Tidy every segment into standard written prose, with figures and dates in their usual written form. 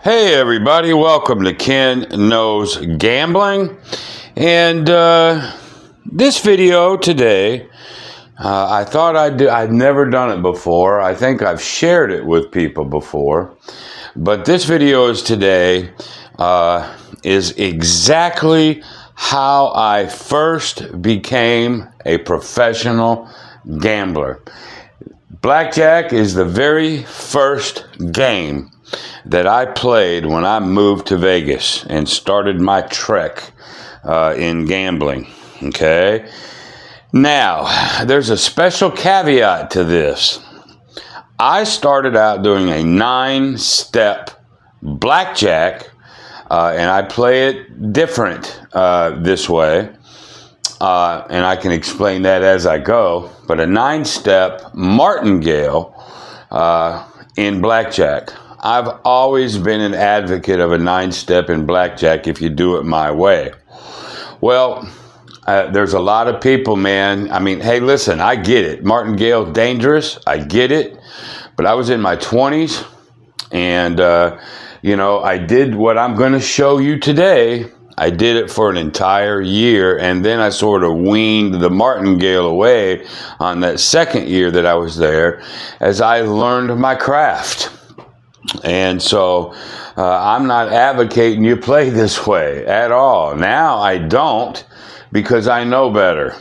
Hey everybody, welcome to Ken Knows Gambling. And this video today, I thought I'd do. I've never done it before. I think I've shared it with people before. But this video is exactly how I first became a professional gambler. Blackjack is the very first game that I played when I moved to Vegas and started my trek in gambling. Okay. Now, there's a special caveat to this. I started out doing a 9-step blackjack, and I play it different this way. And I can explain that as I go. But a 9-step martingale in blackjack. I've always been an advocate of a 9-step in blackjack if you do it my way. Well, there's a lot of people, man. I mean, hey, listen, I get it. Martingale, dangerous. I get it. But I was in my 20s, and, I did what I'm going to show you today. I did it for an entire year, and then I sort of weaned the martingale away on that second year that I was there as I learned my craft. And so I'm not advocating you play this way at all. Now I don't, because I know better.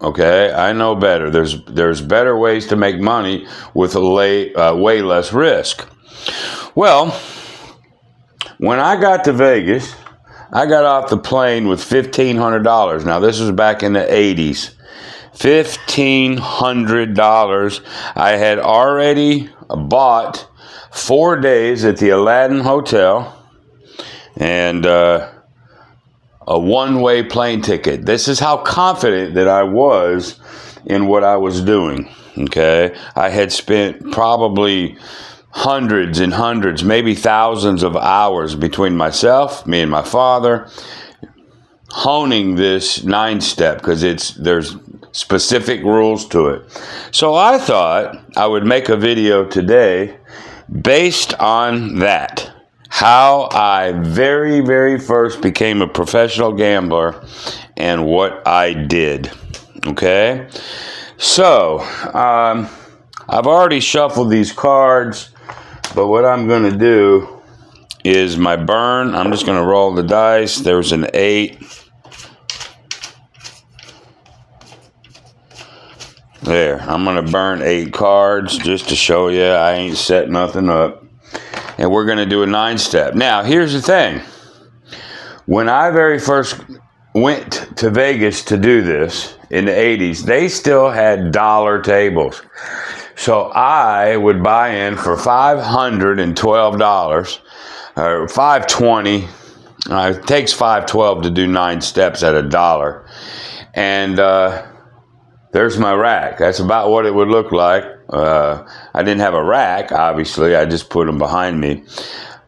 Okay, I know better. There's better ways to make money with way less risk. Well, when I got to Vegas, I got off the plane with $1,500. Now, this was back in the 80s. $1,500. I had already bought 4 days at the Aladdin Hotel and a one-way plane ticket. This is how confident that I was in what I was doing. Okay, I had spent probably hundreds and hundreds, maybe thousands of hours between myself, me and my father, honing this 9-step because there's specific rules to it. So I thought I would make a video today based on that. How I very, very first became a professional gambler and what I did. Okay? So, I've already shuffled these cards. But what I'm going to do is my burn. I'm just going to roll the dice. There's an 8. There. I'm going to burn 8 cards just to show you I ain't set nothing up. And we're going to do a 9-step. Now, here's the thing. When I very first went to Vegas to do this in the 80s, they still had dollar tables. So I would buy in for $512 or $520. It takes $512 to do 9 steps at $1. And there's my rack. That's about what it would look like. I didn't have a rack, obviously. I just put them behind me.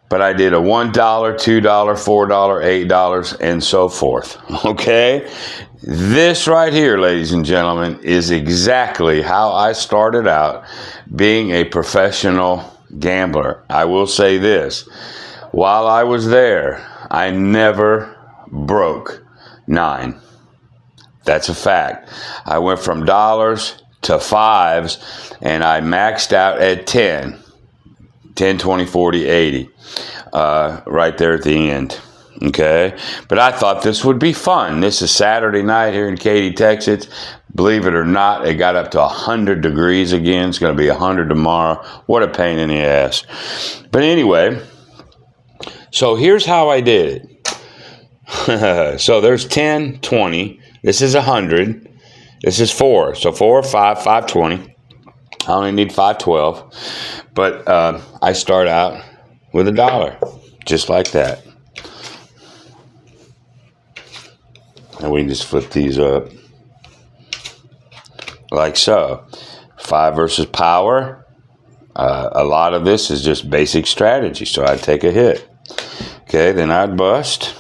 But I did a $1, $2, $4, $8, and so forth. Okay? This right here, ladies and gentlemen, is exactly how I started out being a professional gambler. I will say this. While I was there, I never broke 9. That's a fact. I went from dollars to 5s, and I maxed out at 10. 10, 20, 40, 80. Right there at the end. Okay, but I thought this would be fun. This is Saturday night here in Katy, Texas. Believe it or not, it got up to 100 degrees again. It's going to be 100 tomorrow. What a pain in the ass. But anyway, so here's how I did it. So there's 10, 20. This is 100. This is 4. So 4, 5, 520. I only need 512. But I start out with $1, just like that. And we can just flip these up like so. 5 versus power. A lot of this is just basic strategy. So I'd take a hit. Okay, then I'd bust.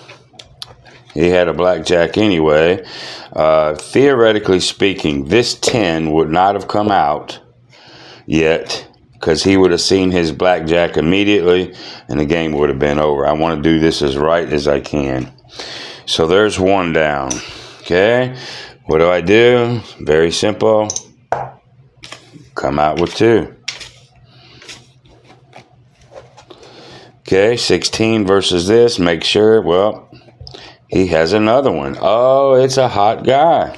He had a blackjack anyway. Theoretically speaking, this 10 would not have come out yet because he would have seen his blackjack immediately and the game would have been over. I want to do this as right as I can. So there's one down. Okay, what do I do? Very simple. Come out with 2. Okay, 16 versus this. Make sure, well, he has another one. Oh, it's a hot guy.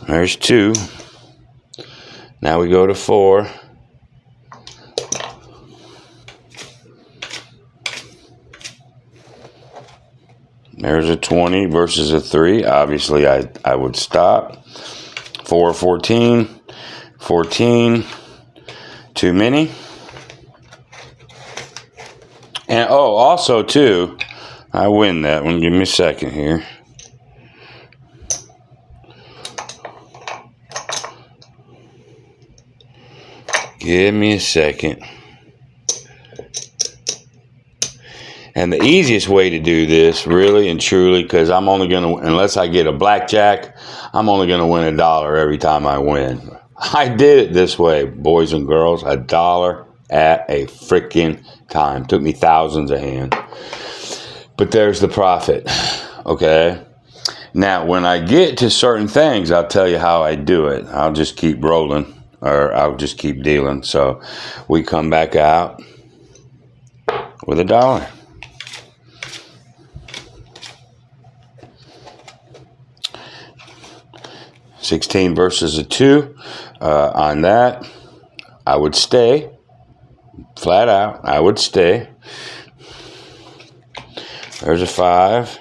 There's 2. Now we go to 4. There's a 20 versus a 3. Obviously, I would stop. 4, 14. 14. Too many. And, oh, also, too, I win that one. Give me a second here. Give me a second. And the easiest way to do this, really and truly, because I'm only going to, unless I get a blackjack, I'm only going to win $1 every time I win. I did it this way, boys and girls, $1 at a freaking time. Took me thousands a hand. But there's the profit, okay? Now, when I get to certain things, I'll tell you how I do it. I'll just keep rolling, or I'll just keep dealing. So we come back out with $1. 16 versus a 2. On that, I would stay. Flat out, I would stay. There's a 5.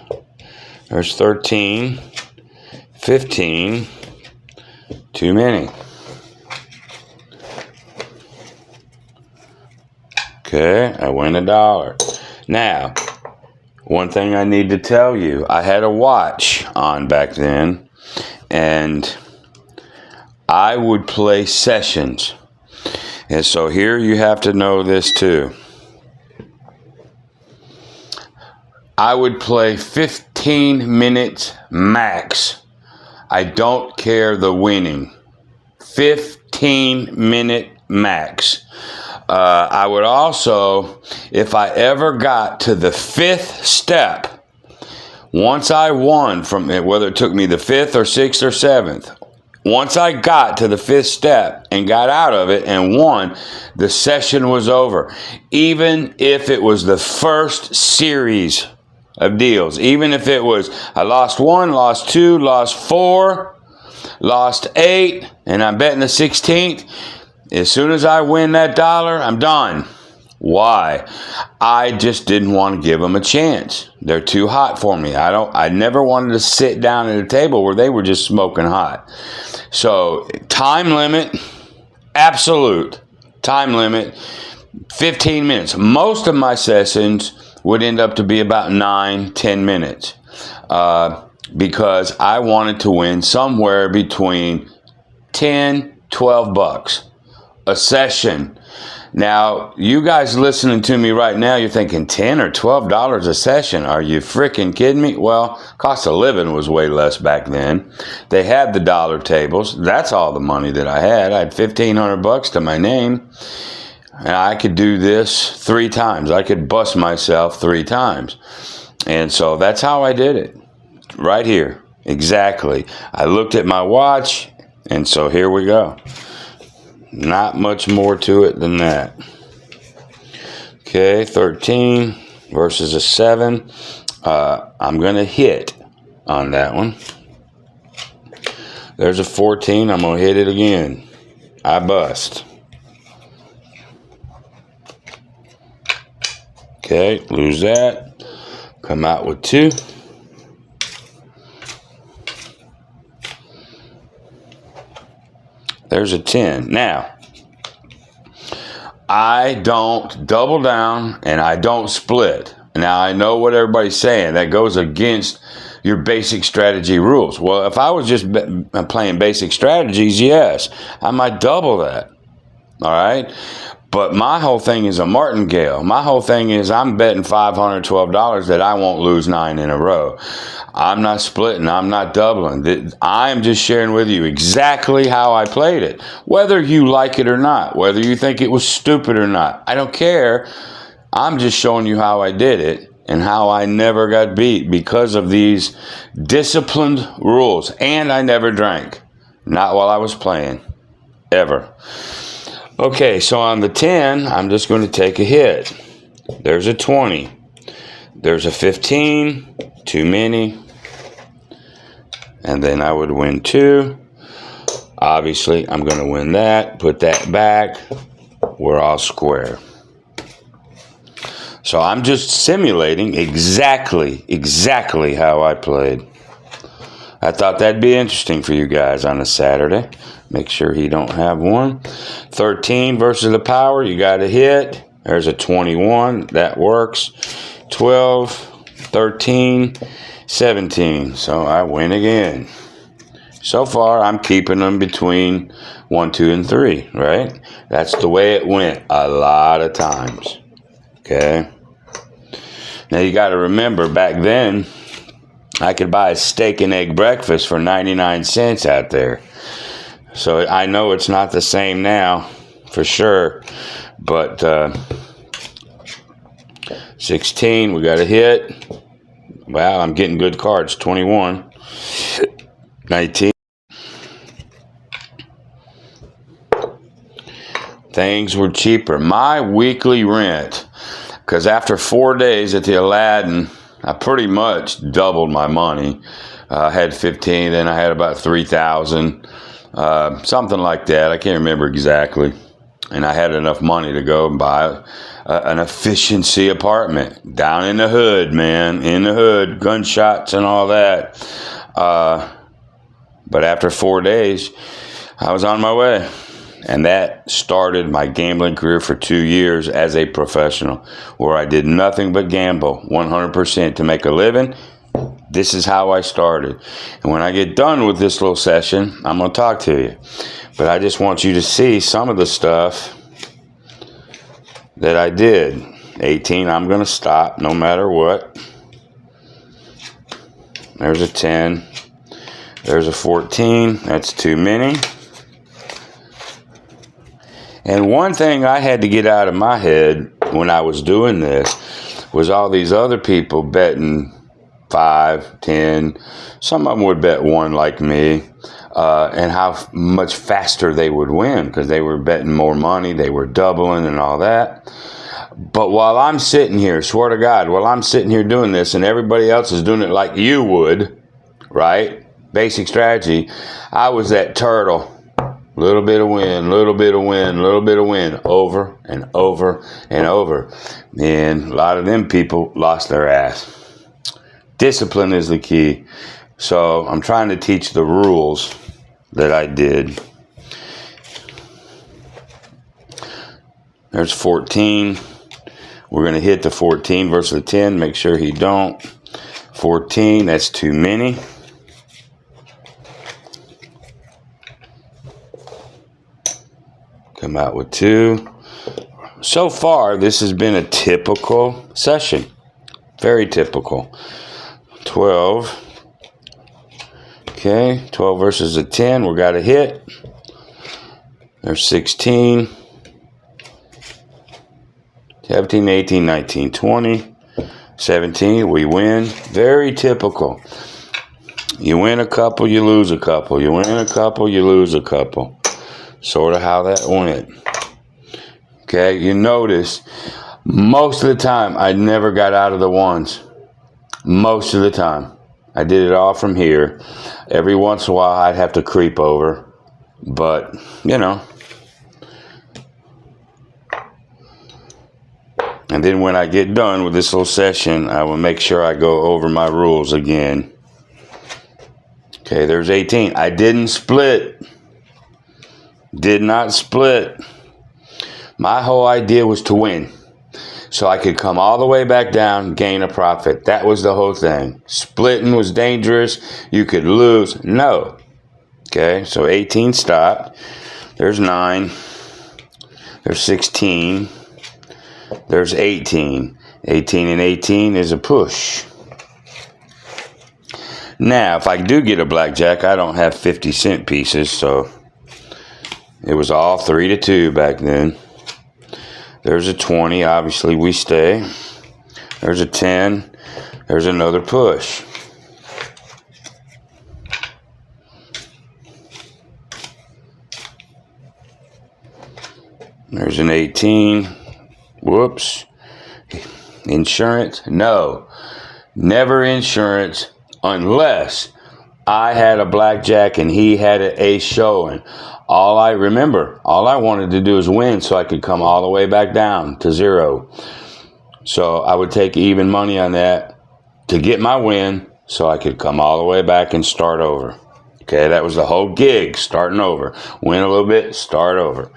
There's 13. 15. Too many. Okay, I win $1. Now, one thing I need to tell you, I had a watch on back then, and I would play sessions. And so here you have to know this too. I would play 15 minutes max. I don't care the winning. 15-minute max. I would also, if I ever got to the 5th step, once I won from it, whether it took me the 5th or 6th or 7th, once I got to the 5th step and got out of it and won, the session was over. Even if it was the first series of deals, even if it was, I lost 1, lost 2, lost 4, lost 8, and I'm betting the 16th, as soon as I win that $1, I'm done. Why? I just didn't want to give them a chance. They're too hot for me. I never wanted to sit down at a table where they were just smoking hot. So, time limit, absolute time limit, 15 minutes. Most of my sessions would end up to be about 9-10 minutes because I wanted to win somewhere between $10-12 a session. Now, you guys listening to me right now, you're thinking $10 or $12 a session. Are you freaking kidding me? Well, cost of living was way less back then. They had the dollar tables. That's all the money that I had. I had $1,500 to my name. And I could do this 3 times. I could bust myself 3 times. And so that's how I did it. Right here. Exactly. I looked at my watch, and so here we go. Not much more to it than that. Okay, 13 versus a 7. I'm going to hit on that one. There's a 14. I'm going to hit it again. I bust. Okay, lose that. Come out with 2. There's a 10. Now, I don't double down and I don't split. Now, I know what everybody's saying. That goes against your basic strategy rules. Well, if I was just playing basic strategies, yes, I might double that. All right? But my whole thing is a martingale. My whole thing is I'm betting $512 that I won't lose 9 in a row. I'm not splitting. I'm not doubling. I'm just sharing with you exactly how I played it. Whether you like it or not, whether you think it was stupid or not, I don't care. I'm just showing you how I did it and how I never got beat because of these disciplined rules. And I never drank. Not while I was playing. Ever. Okay, so on the 10, I'm just going to take a hit. There's a 20. There's a 15. Too many. And then I would win 2. Obviously, I'm going to win that. Put that back. We're all square. So I'm just simulating exactly how I played. I thought that'd be interesting for you guys on a Saturday. Make sure he don't have one. 13 versus the power. You got a hit. There's a 21. That works. 12, 13, 17. So I win again. So far, I'm keeping them between 1, 2, and 3, right? That's the way it went a lot of times. Okay? Now, you got to remember, back then, I could buy a steak and egg breakfast for 99 cents out there. So I know it's not the same now, for sure. But 16, we got a hit. Wow, I'm getting good cards. 21, 19. Things were cheaper. My weekly rent, because after 4 days at the Aladdin, I pretty much doubled my money. I had 15, then I had about 3,000, something like that. I can't remember exactly. And I had enough money to go and buy an efficiency apartment down in the hood, man, in the hood, gunshots and all that. But after 4 days, I was on my way. And that started my gambling career for 2 years as a professional, where I did nothing but gamble 100% to make a living. This is how I started. And when I get done with this little session, I'm going to talk to you. But I just want you to see some of the stuff that I did. 18, I'm going to stop no matter what. There's a 10. There's a 14. That's too many. And one thing I had to get out of my head when I was doing this was all these other people betting 5, 10. Some of them would bet 1 like me, and how much faster they would win because they were betting more money. They were doubling and all that. But while I'm sitting here, swear to God, while I'm sitting here doing this and everybody else is doing it like you would, right? Basic strategy. I was that turtle. Little bit of win, little bit of win, little bit of win, over and over and over. And a lot of them people lost their ass. Discipline is the key. So I'm trying to teach the rules that I did. There's 14. We're going to hit the 14 versus the 10. Make sure he don't. 14, that's too many. Come out with 2. So far, this has been a typical session. Very typical. 12. Okay, 12 versus a 10. We got a hit. There's 16. 17, 18, 19, 20. 17, we win. Very typical. You win a couple, you lose a couple. You win a couple, you lose a couple. Sort of how that went. Okay, you notice most of the time I never got out of the ones. Most of the time. I did it all from here. Every once in a while I'd have to creep over. But, you know. And then when I get done with this little session, I will make sure I go over my rules again. Okay, there's 18. I didn't split. Did not split. My whole idea was to win. So I could come all the way back down, gain a profit. That was the whole thing. Splitting was dangerous. You could lose. No. Okay, so 18 stopped. There's 9. There's 16. There's 18. 18 and 18 is a push. Now, if I do get a blackjack, I don't have 50-cent pieces, so it was all 3-2 back then. There's a 20. Obviously, we stay. There's a 10. There's another push. There's an 18. Whoops. Insurance? No. Never insurance unless I had a blackjack and he had an ace showing. All I wanted to do is win so I could come all the way back down to 0. So I would take even money on that to get my win so I could come all the way back and start over. Okay, that was the whole gig, starting over. Win a little bit, start over.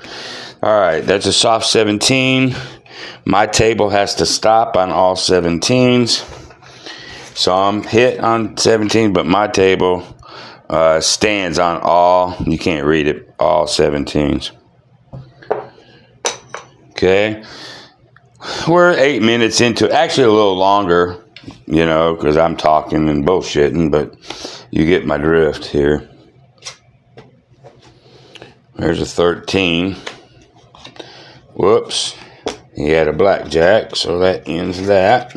All right, that's a soft 17. My table has to stop on all 17s. So I'm hit on 17, but my table stands on all, you can't read it, all 17s. Okay. We're 8 minutes into, actually a little longer, you know, because I'm talking and bullshitting, but you get my drift here. There's a 13. Whoops. He had a blackjack, so that ends that.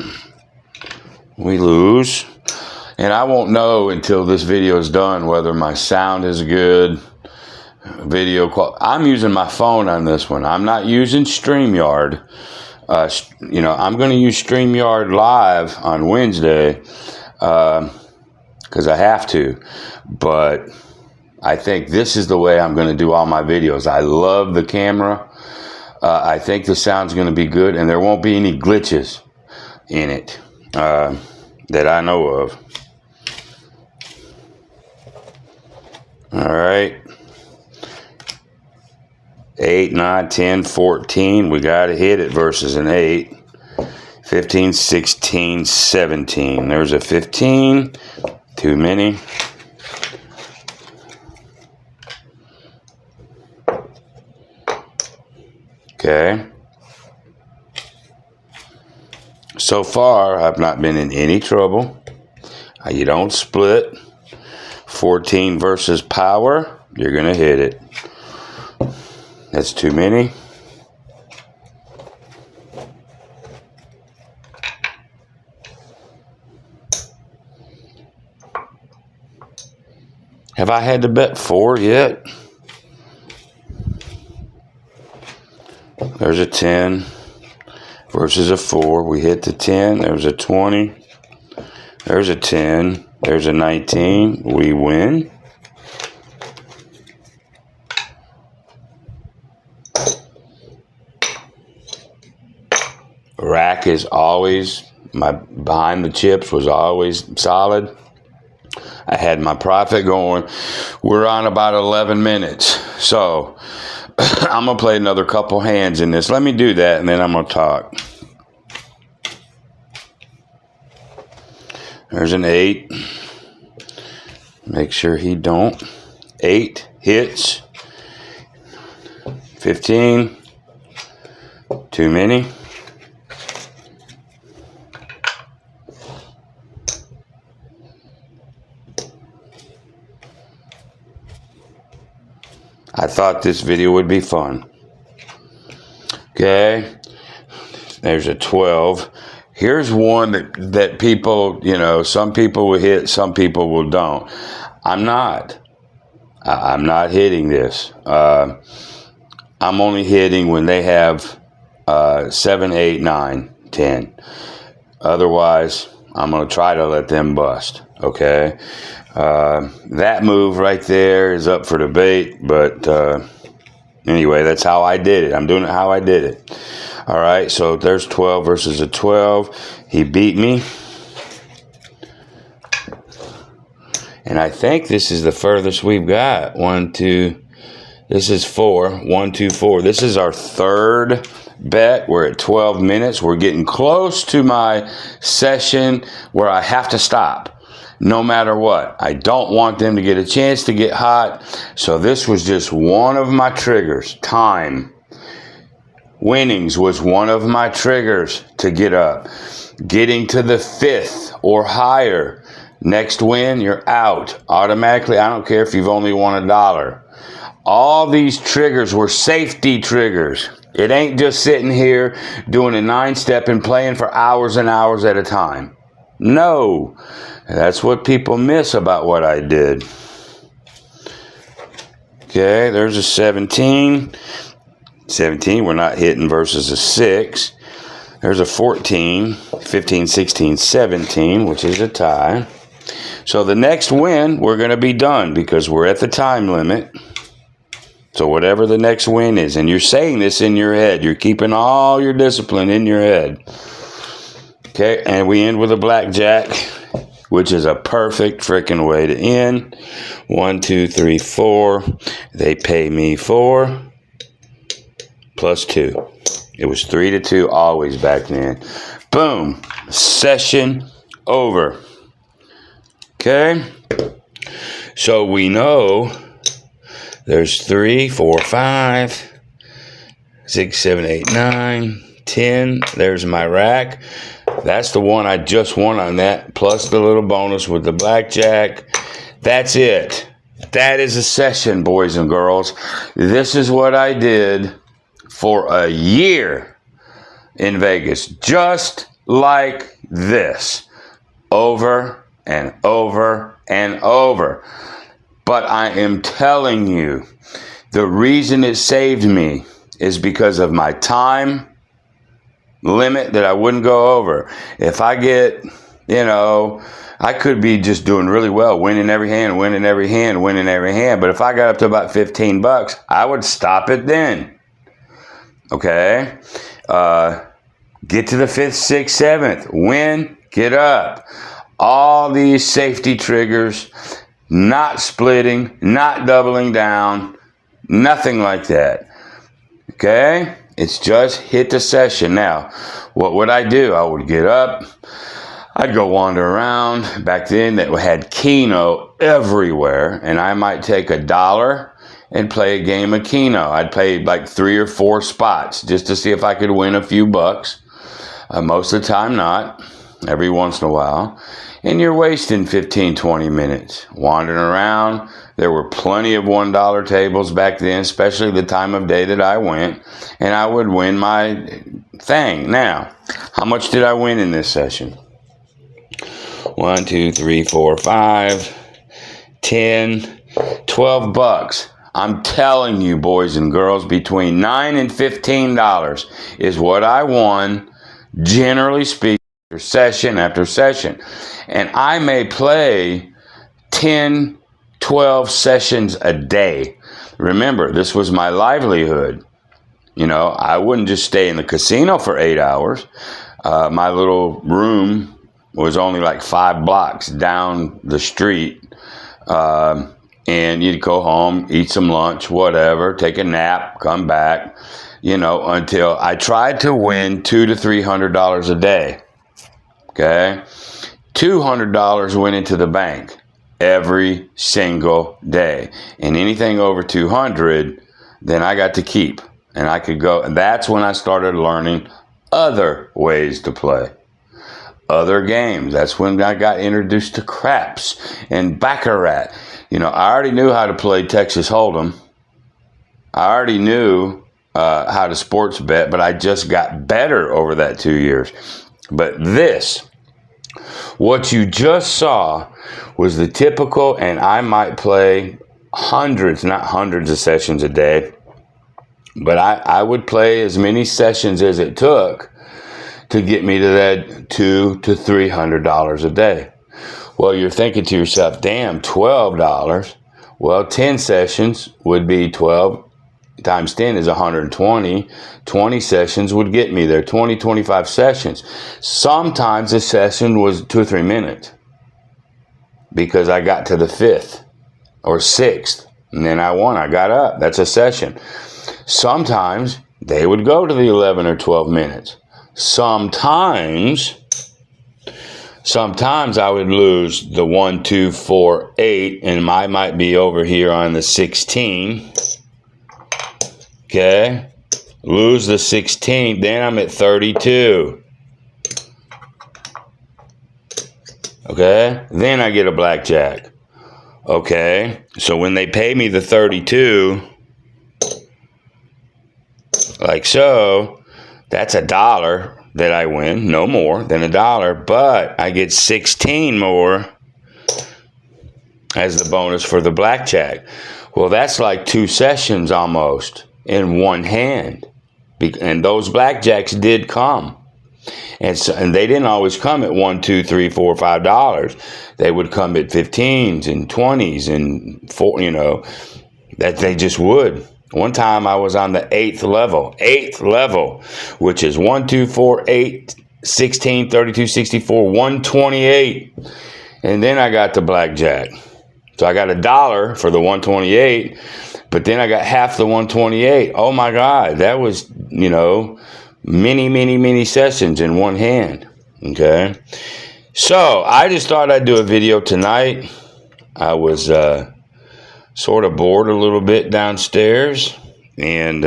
We lose. And I won't know until this video is done whether my sound is good. Video quality. I'm using my phone on this one. I'm not using StreamYard. You know, I'm going to use StreamYard Live on Wednesday because I have to. But I think this is the way I'm going to do all my videos. I love the camera. I think the sound's going to be good, and there won't be any glitches in it that I know of. All right. 8, 9, 10, 14. We got to hit it versus an 8. 15, 16, 17. There's a 15. Too many. Okay. So far, I've not been in any trouble. You don't split. 14 versus power. You're going to hit it. That's too many. Have I had to bet 4 yet? There's a 10 versus a 4. We hit the 10. There's a 20. There's a 10. There's a 19. We win. Rack is always, my behind the chips was always solid. I had my profit going. We're on about 11 minutes. So I'm going to play another couple hands in this. Let me do that, and then I'm going to talk. There's an 8. Make sure he don't. 8 hits. 15. Too many. I thought this video would be fun. Okay. There's a 12. Here's one that people, you know, some people will hit, some people will don't. I'm not hitting this. I'm only hitting when they have 7, 8, 9, 10. Otherwise, I'm going to try to let them bust. Okay. That move right there is up for debate, but anyway, that's how I did it. I'm doing it how I did it. All right, so there's 12 versus a 12. He beat me. And I think this is the furthest we've got. 1, 2, this is 4. 1, 2, 4. This is our third bet. We're at 12 minutes. We're getting close to my session where I have to stop. No matter what. I don't want them to get a chance to get hot. So this was just one of my triggers. Time. winnings was one of my triggers to get up. Getting to the 5th or higher. Next win, you're out. Automatically, I don't care if you've only won $1. All these triggers were safety triggers. It ain't just sitting here doing a 9-step and playing for hours and hours at a time. No. That's what people miss about what I did. Okay, there's a 17. 17, we're not hitting versus a 6. There's a 14, 15, 16, 17, which is a tie. So the next win, we're going to be done because we're at the time limit. So whatever the next win is, and you're saying this in your head. You're keeping all your discipline in your head. Okay, and we end with a blackjack, which is a perfect freaking way to end. 1, 2, 3, 4. They pay me 4 plus 2. It was 3-2 always back then. Boom. Session over. Okay. So we know there's 3, 4, 5, 6, 7, 8, 9, 10. There's my rack. That's the one I just won on that, plus the little bonus with the blackjack. That's it. That is a session, boys and girls. This is what I did for a year in Vegas. Just like this. Over and over and over. But I am telling you, the reason it saved me is because of my time limit that I wouldn't go over. If I get, I could be just doing really well, winning every hand. But if I got up to about $15, I would stop it then. Okay? Get to the 5th, 6th, 7th. Win, get up. All these safety triggers, not splitting, not doubling down, nothing like that. Okay? It's just hit the session. Now, what would I do? I would get up. I'd go wander around. Back then, that had Keno everywhere, and I might take $1 and play a game of Keno. I'd play like 3 or 4 spots just to see if I could win a few bucks. Most of the time, not. Every once in a while. And you're wasting 15, 20 minutes wandering around. There were plenty of $1 tables back then, especially the time of day that I went, and I would win my thing. Now, how much did I win in this session? 1, 2, 3, 4, 5, 10, $12. I'm telling you, boys and girls, between $9 and $15 is what I won, generally speaking, session after session. And I may play 10, 12 sessions a day. Remember, this was my livelihood. I wouldn't just stay in the casino for 8 hours. My little room was only like 5 blocks down the street. And you'd go home, eat some lunch, whatever, take a nap, come back, until I tried to win $200 to $300 a day. Okay? $200 went into the bank every single day. And anything over 200, then I got to keep. And I could go. And that's when I started learning other ways to play. Other games. That's when I got introduced to craps and baccarat. I already knew how to play Texas Hold'em. I already knew how to sports bet, but I just got better over that 2 years. But what you just saw was the typical, and I might play hundreds, not hundreds of sessions a day, but I would play as many sessions as it took to get me to that $200 to $300 a day. Well, you're thinking to yourself, damn, $12. Well, 10 sessions would be 12 times 10 is 120. 20 sessions would get me there. 20, 25 sessions. Sometimes a session was 2 or 3 minutes because I got to the 5th or 6th and then I won. I got up. That's a session. Sometimes they would go to the 11 or 12 minutes. Sometimes I would lose the 1, 2, 4, 8, and I might be over here on the 16. Okay. lose the 16th, then I'm at 32. Okay, then I get a blackjack. Okay, so when they pay me the 32, like so, that's $1 that I win, no more than $1, but I get 16 more as the bonus for the blackjack. Well, that's like 2 sessions almost in one hand. And those blackjacks did come. And they didn't always come at $1, $2, $3, $4, $5. They would come at 15s and 20s and 4, you know, that they just would. One time I was on the 8th level, which is 1, 2, 4, 8, 16, 32, 64, 128. And then I got the blackjack. So I got $1 for the 128, but then I got half the 128. Oh my God, that was, you know, many sessions in one hand. Okay. So I just thought I'd do a video tonight. I was sort of bored a little bit downstairs, and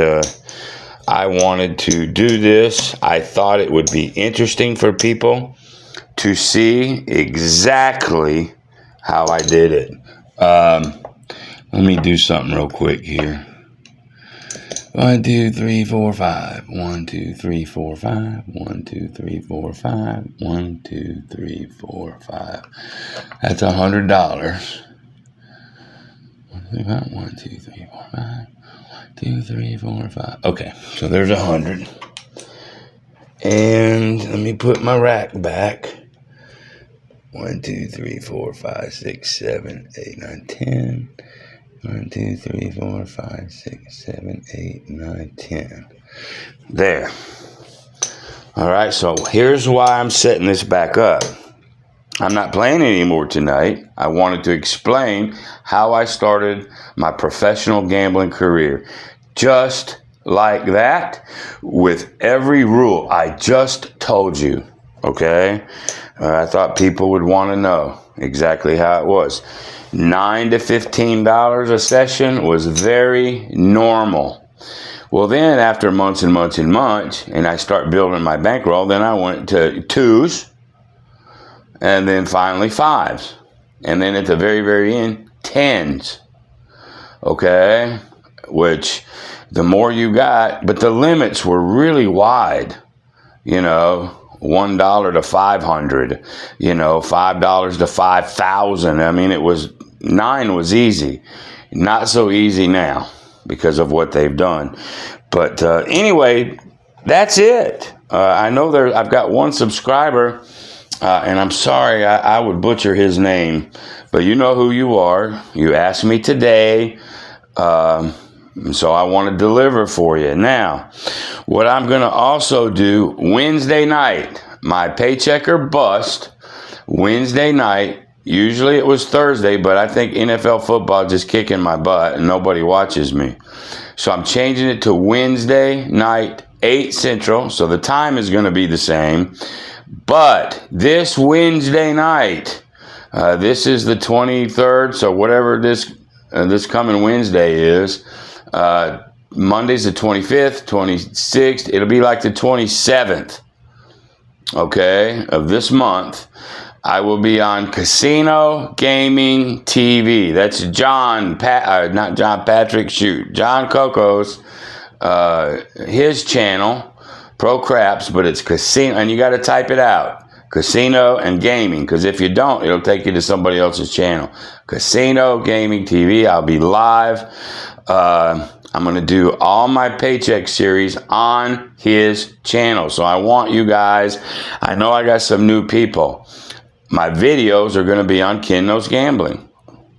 I wanted to do this. I thought it would be interesting for people to see exactly how I did it. Let me do something real quick here. 1, 2, 3, 4, 5. 1, 2, 3, 4, 5. 1, 2, 3, 4, 5. 1, 2, 3, 4, 5. That's $100. 1, 2, 3, 4, 5. 2, 3, 4, 5. Okay, so there's 100. And let me put my rack back. 1, 2, 3, 4, 5, 6, 7, 8, 9, 10. 1, 2, 3, 4, 5, 6, 7, 8, 9, 10. There. All right, so here's why I'm setting this back up. I'm not playing anymore tonight. I wanted to explain how I started my professional gambling career. Just like that, with every rule I just told you. Okay? I thought people would want to know exactly how it was. $9 to $15 a session was very normal. Well, then after months and months and months, and I start building my bankroll, then I went to 2s, and then finally 5s. And then at the very end, 10s. Okay? Which, the more you got, but the limits were really wide. You know, $1 to 500, you know, $5 to 5,000. I mean, 9 was easy. Not so easy now because of what they've done. But anyway, that's it. I know I've got one subscriber, and I'm sorry I would butcher his name, but you know who you are. You asked me today, so I want to deliver for you. Now, what I'm going to also do Wednesday night, my paycheck or bust, Wednesday night. Usually it was Thursday, but I think NFL football just kicking my butt and nobody watches me. So I'm changing it to Wednesday night, 8 Central. So the time is going to be the same. But this Wednesday night, this is the 23rd. So whatever this coming Wednesday is, Monday's the 25th, 26th. It'll be like the 27th, okay, of this month. I will be on Casino Gaming TV. That's John Coco's, his channel, Pro Craps, but it's Casino, and you got to type it out, Casino and Gaming, because if you don't, it'll take you to somebody else's channel. Casino Gaming TV. I'll be live. I'm going to do all my paycheck series on his channel. So I want you guys, I know I got some new people. My videos are going to be on Ken Knows Gambling,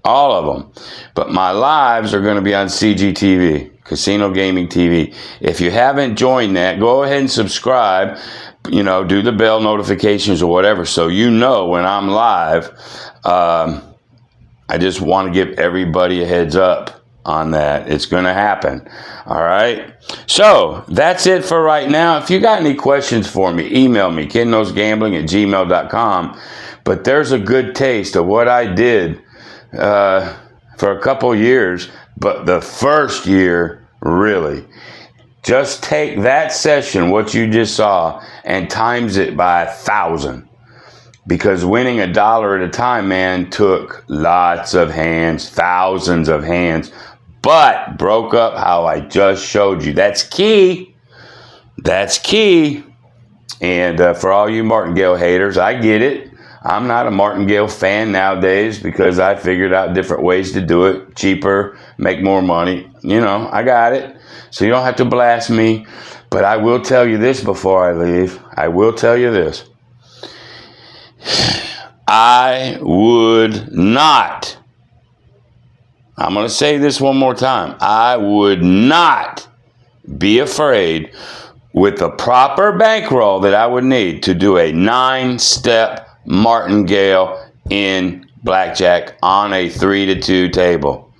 all of them. But my lives are going to be on CGTV, Casino Gaming TV. If you haven't joined that, go ahead and subscribe. You know, do the bell notifications or whatever so you know when I'm live. I just want to give everybody a heads up on that. It's going to happen. All right. So that's it for right now. If you got any questions for me, email me, kenknowsgambling@gmail.com. But there's a good taste of what I did for a couple years, but the first year, really. Just take that session, what you just saw, and times it by 1,000. Because winning $1 at a time, man, took lots of hands, thousands of hands, but broke up how I just showed you. That's key. That's key. And for all you martingale haters, I get it. I'm not a martingale fan nowadays because I figured out different ways to do it. Cheaper, make more money. You know, I got it. So you don't have to blast me. But I will tell you this before I leave. I will tell you this. I would not, I'm going to say this one more time. I would not be afraid with the proper bankroll that I would need to do a 9-step martingale in blackjack on a 3-2 table.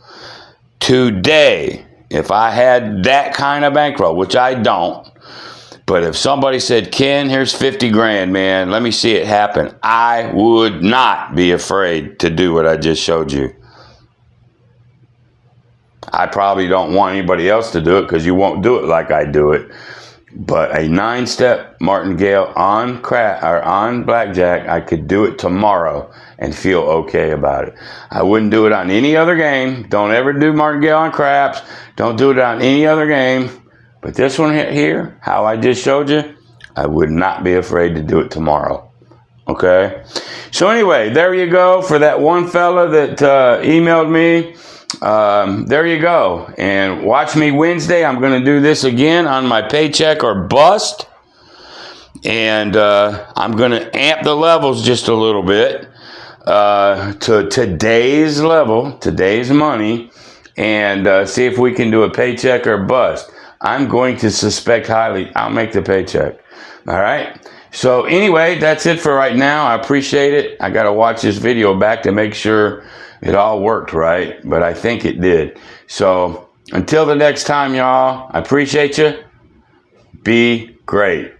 Today, if I had that kind of bankroll, which I don't, but if somebody said, Ken, here's 50 grand, man, let me see it happen, I would not be afraid to do what I just showed you. I probably don't want anybody else to do it because you won't do it like I do it. But a 9-step martingale on blackjack, I could do it tomorrow and feel okay about it. I wouldn't do it on any other game. Don't ever do martingale on craps. Don't do it on any other game. But this one here, how I just showed you, I would not be afraid to do it tomorrow. Okay? So anyway, there you go for that one fella that emailed me. There you go. And watch me Wednesday. I'm going to do this again on my paycheck or bust. And I'm going to amp the levels just a little bit to today's level, today's money, and see if we can do a paycheck or bust. I'm going to suspect highly I'll make the paycheck. All right? So anyway, that's it for right now. I appreciate it. I got to watch this video back to make sure it all worked right, but I think it did. So until the next time, y'all, I appreciate you. Be great.